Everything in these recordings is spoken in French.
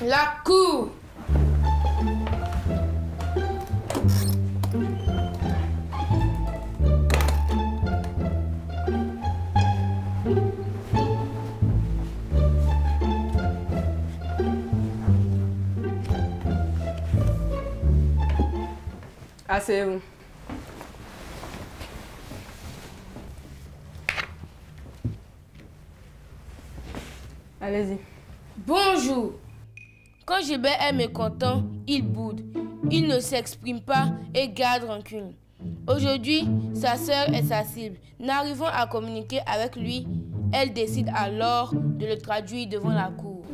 La cour. Asseyez-vous. Allez-y. Bonjour. Quand Gilbert est mécontent, il boude. Il ne s'exprime pas et garde rancune. Aujourd'hui, sa sœur est sa cible. N'arrivant à communiquer avec lui, elle décide alors de le traduire devant la cour.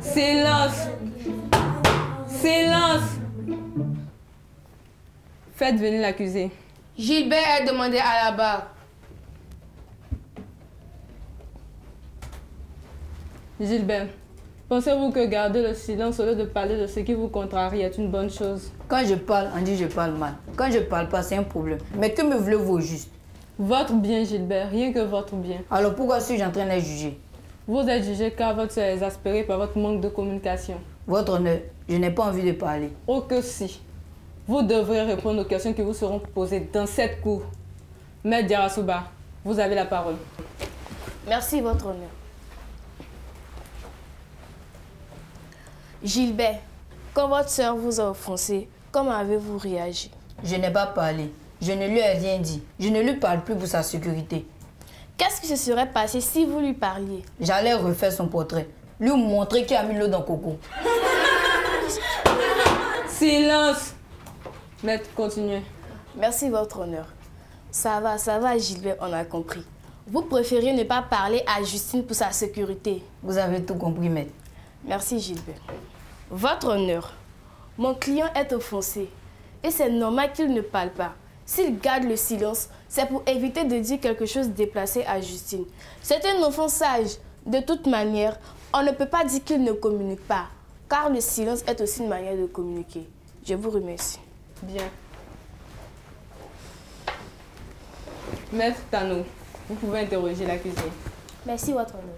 Silence! Silence! Faites venir l'accusé. Gilbert est demandé à la barre. Gilbert, pensez-vous que garder le silence au lieu de parler de ce qui vous contrarie est une bonne chose? Quand je parle, on dit que je parle mal. Quand je parle pas, c'est un problème. Mais que me voulez-vous au juste? Votre bien, Gilbert, rien que votre bien. Alors pourquoi suis-je en train d'être jugé? Vous êtes jugé car votre sœur est exaspérée par votre manque de communication. Votre honneur, je n'ai pas envie de parler. Oh que si. Vous devrez répondre aux questions qui vous seront posées dans cette cour. Maître Diarasuba, vous avez la parole. Merci, votre honneur. Gilbert, quand votre sœur vous a offensé, comment avez-vous réagi? Je n'ai pas parlé. Je ne lui ai rien dit. Je ne lui parle plus pour sa sécurité. Qu'est-ce qui se serait passé si vous lui parliez? J'allais refaire son portrait. Lui montrer qui a mis l'eau dans Coco. Silence! Maître, continuez. Merci, votre honneur. Ça va, Gilbert, on a compris. Vous préférez ne pas parler à Justine pour sa sécurité. Vous avez tout compris, maître. Merci, Gilbert. Votre honneur, mon client est offensé et c'est normal qu'il ne parle pas. S'il garde le silence, c'est pour éviter de dire quelque chose de déplacé à Justine. C'est un enfant sage. De toute manière, on ne peut pas dire qu'il ne communique pas, car le silence est aussi une manière de communiquer. Je vous remercie. Bien. Maître Tano, vous pouvez interroger l'accusé. Merci, votre honneur.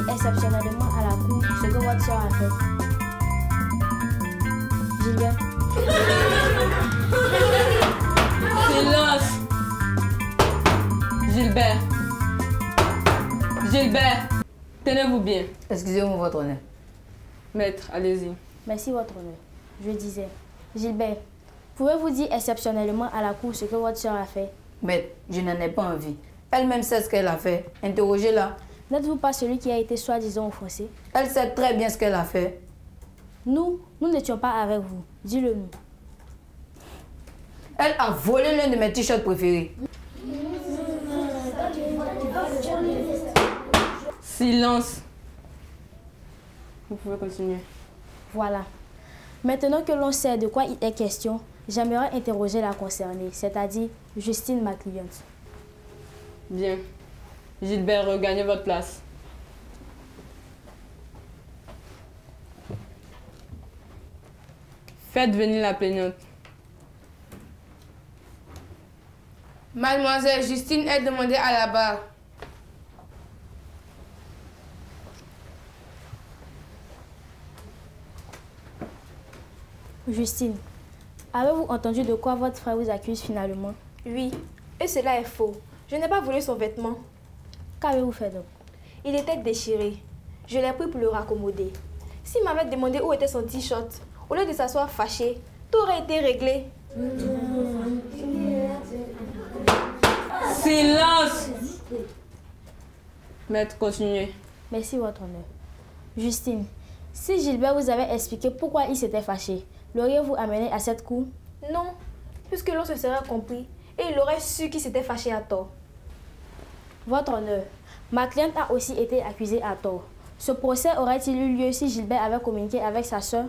Exceptionnellement à la cour ce que votre soeur a fait. Gilbert. Silence! Gilbert! Gilbert! Tenez-vous bien. Excusez-moi, votre honneur. Maître, allez-y. Merci, votre honneur. Je disais, Gilbert, pouvez-vous dire exceptionnellement à la cour ce que votre soeur a fait? Maître, je n'en ai pas envie. Elle-même sait ce qu'elle a fait. Interrogez-la. N'êtes-vous pas celui qui a été soi-disant offensé? Elle sait très bien ce qu'elle a fait. Nous n'étions pas avec vous. Dis-le-nous. Elle a volé l'un de mes t-shirts préférés. Silence! Vous pouvez continuer. Voilà. Maintenant que l'on sait de quoi il est question, j'aimerais interroger la concernée, c'est-à-dire Justine, ma cliente. Bien. Gilbert, regagnez votre place. Faites venir la plaignante. Mademoiselle Justine est demandée à la barre. Justine, avez-vous entendu de quoi votre frère vous accuse finalement? Oui, et cela est faux. Je n'ai pas volé son vêtement. Qu'avez-vous fait donc? Il était déchiré. Je l'ai pris pour le raccommoder. S'il m'avait demandé où était son t-shirt, au lieu de s'asseoir fâché, tout aurait été réglé. Silence! Maître, continuez. Merci, votre honneur. Justine, Si Gilbert vous avait expliqué pourquoi il s'était fâché, l'auriez-vous amené à cette cour? Non, puisque l'on se serait compris et il aurait su qu'il s'était fâché à tort. Votre honneur, ma cliente a aussi été accusée à tort. Ce procès aurait-il eu lieu si Gilbert avait communiqué avec sa sœur?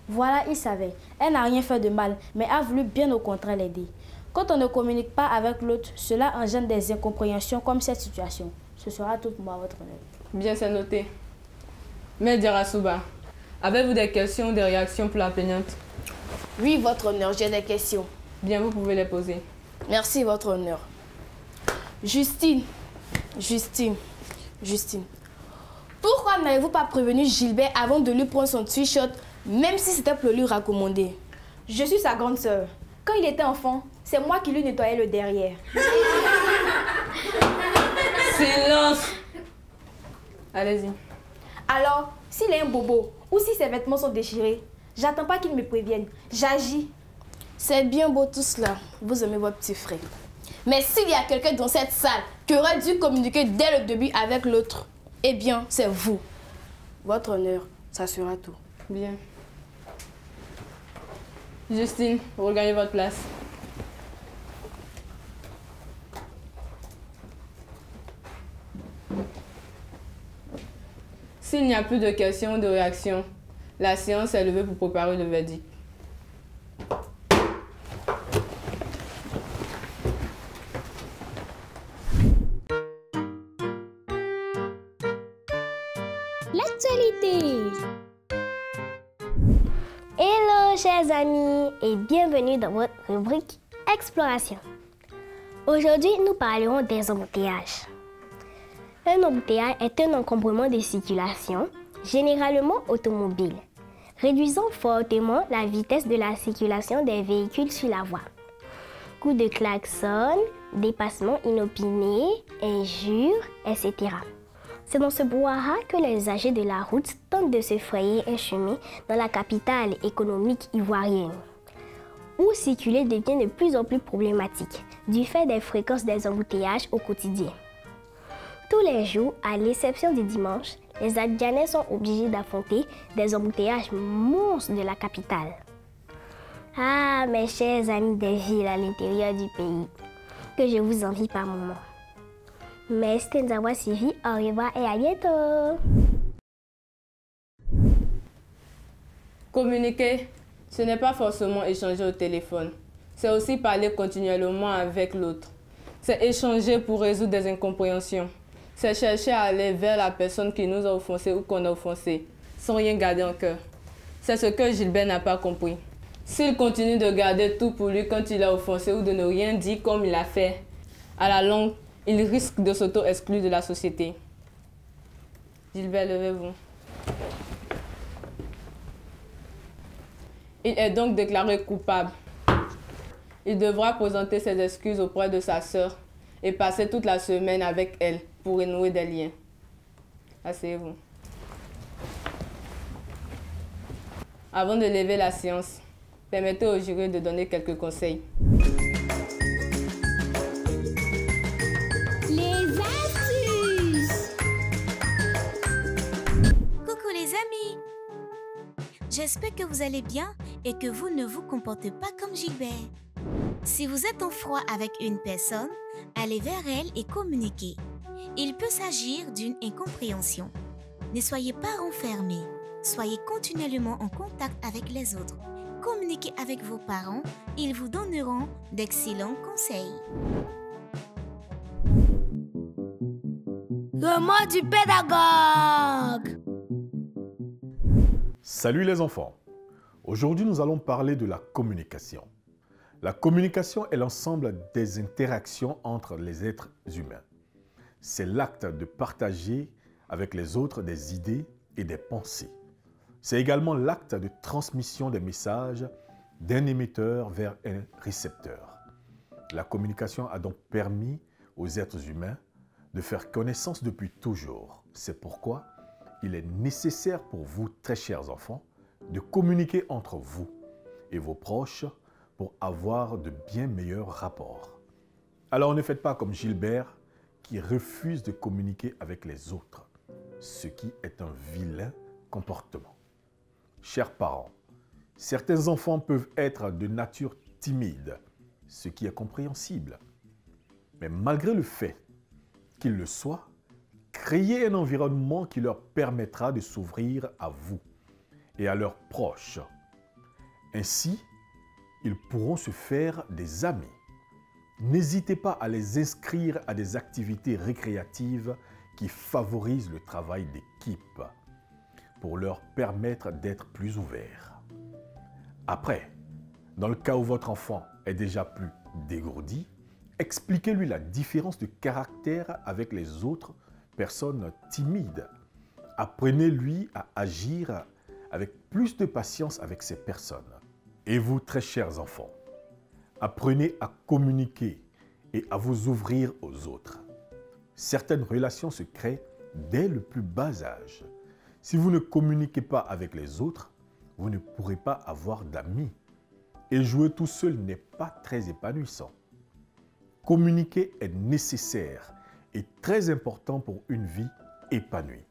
Voilà, il savait. Elle n'a rien fait de mal, mais a voulu bien au contraire l'aider. Quand on ne communique pas avec l'autre, cela engendre des incompréhensions comme cette situation. Ce sera tout pour moi, votre honneur. Bien, c'est noté. Maître Jarasuba, avez-vous des questions ou des réactions pour la plaignante? Oui, votre honneur, j'ai des questions. Bien, vous pouvez les poser. Merci, votre honneur. Justine. Pourquoi n'avez-vous pas prévenu Gilbert avant de lui prendre son t-shirt, même si c'était pour lui raccommoder? Je suis sa grande sœur. Quand il était enfant, c'est moi qui lui nettoyais le derrière. Silence! Allez-y. Alors, s'il est un bobo ou si ses vêtements sont déchirés, j'attends pas qu'il me prévienne. J'agis. C'est bien beau tout cela. Vous aimez votre petit frère. Mais s'il y a quelqu'un dans cette salle qui aurait dû communiquer dès le début avec l'autre, eh bien, c'est vous. Votre honneur, ça sera tout. Bien. Justine, regagnez votre place. S'il n'y a plus de questions ou de réactions, la séance est levée pour préparer le verdict. L'actualité. Hello chers amis et bienvenue dans votre rubrique Exploration. Aujourd'hui, nous parlerons des embouteillages. Un embouteillage est un encombrement de circulation, généralement automobile, réduisant fortement la vitesse de la circulation des véhicules sur la voie. Coups de klaxon, dépassements inopinés, injures, etc. C'est dans ce brouhaha que les usagers de la route tentent de se frayer un chemin dans la capitale économique ivoirienne, où circuler devient de plus en plus problématique du fait des fréquences des embouteillages au quotidien. Tous les jours, à l'exception du dimanche, les Abidjanais sont obligés d'affronter des embouteillages monstres de la capitale. Ah, mes chers amis des villes à l'intérieur du pays, que je vous envie par moments. Merci de nous avoir suivis. Au revoir et à bientôt. Communiquer, ce n'est pas forcément échanger au téléphone. C'est aussi parler continuellement avec l'autre. C'est échanger pour résoudre des incompréhensions. C'est chercher à aller vers la personne qui nous a offensés ou qu'on a offensé, sans rien garder en cœur. C'est ce que Gilbert n'a pas compris. S'il continue de garder tout pour lui quand il a offensé ou de ne rien dire comme il a fait, à la longue, il risque de s'auto-exclure de la société. Gilbert, levez-vous. Il est donc déclaré coupable. Il devra présenter ses excuses auprès de sa sœur et passer toute la semaine avec elle pour renouer des liens. Asseyez-vous. Avant de lever la séance, permettez au jury de donner quelques conseils. Les astuces. Coucou les amis. J'espère que vous allez bien et que vous ne vous comportez pas comme Gilbert. Si vous êtes en froid avec une personne, allez vers elle et communiquez. Il peut s'agir d'une incompréhension. Ne soyez pas renfermés. Soyez continuellement en contact avec les autres. Communiquez avec vos parents. Ils vous donneront d'excellents conseils. Le mot du pédagogue. Salut les enfants. Aujourd'hui, nous allons parler de la communication. La communication est l'ensemble des interactions entre les êtres humains. C'est l'acte de partager avec les autres des idées et des pensées. C'est également l'acte de transmission des messages d'un émetteur vers un récepteur. La communication a donc permis aux êtres humains de faire connaissance depuis toujours. C'est pourquoi il est nécessaire pour vous, très chers enfants, de communiquer entre vous et vos proches pour avoir de bien meilleurs rapports. Alors ne faites pas comme Gilbert qui refuse de communiquer avec les autres, ce qui est un vilain comportement. Chers parents, certains enfants peuvent être de nature timide, ce qui est compréhensible. Mais malgré le fait qu'ils le soient, créez un environnement qui leur permettra de s'ouvrir à vous et à leurs proches. Ainsi, ils pourront se faire des amis. N'hésitez pas à les inscrire à des activités récréatives qui favorisent le travail d'équipe pour leur permettre d'être plus ouverts. Après, dans le cas où votre enfant est déjà plus dégourdi, expliquez-lui la différence de caractère avec les autres personnes timides. Apprenez-lui à agir avec plus de patience avec ces personnes. Et vous, très chers enfants, apprenez à communiquer et à vous ouvrir aux autres. Certaines relations se créent dès le plus bas âge. Si vous ne communiquez pas avec les autres, vous ne pourrez pas avoir d'amis. Et jouer tout seul n'est pas très épanouissant. Communiquer est nécessaire et très important pour une vie épanouie.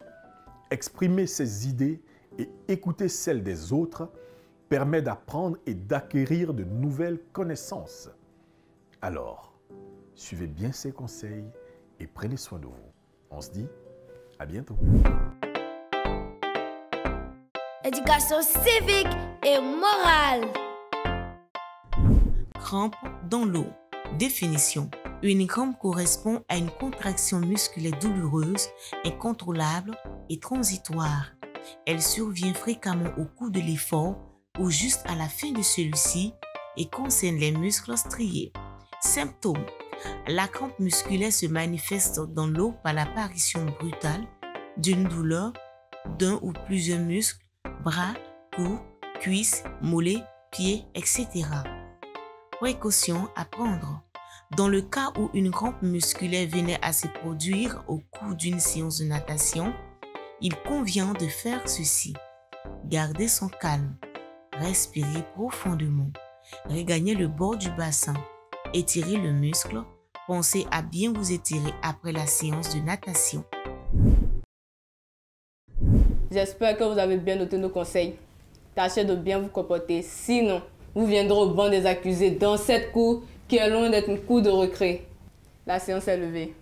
Exprimer ses idées et écouter celles des autres permet d'apprendre et d'acquérir de nouvelles connaissances. Alors, suivez bien ces conseils et prenez soin de vous. On se dit à bientôt. Éducation civique et morale. Crampe dans l'eau. Définition. Une crampe correspond à une contraction musculaire douloureuse, incontrôlable et transitoire. Elle survient fréquemment au cours de l'effort ou juste à la fin de celui-ci et concerne les muscles striés. Symptômes. La crampe musculaire se manifeste dans l'eau par l'apparition brutale d'une douleur d'un ou plusieurs muscles, bras, cou, cuisses, mollets, pieds, etc. Précautions à prendre. Dans le cas où une crampe musculaire venait à se produire au cours d'une séance de natation, il convient de faire ceci. Garder son calme, respirer profondément, regagner le bord du bassin, étirer le muscle, pensez à bien vous étirer après la séance de natation. J'espère que vous avez bien noté nos conseils. Tâchez de bien vous comporter, sinon vous viendrez au banc des accusés dans cette cour qui est loin d'être une cour de récré. La séance est levée.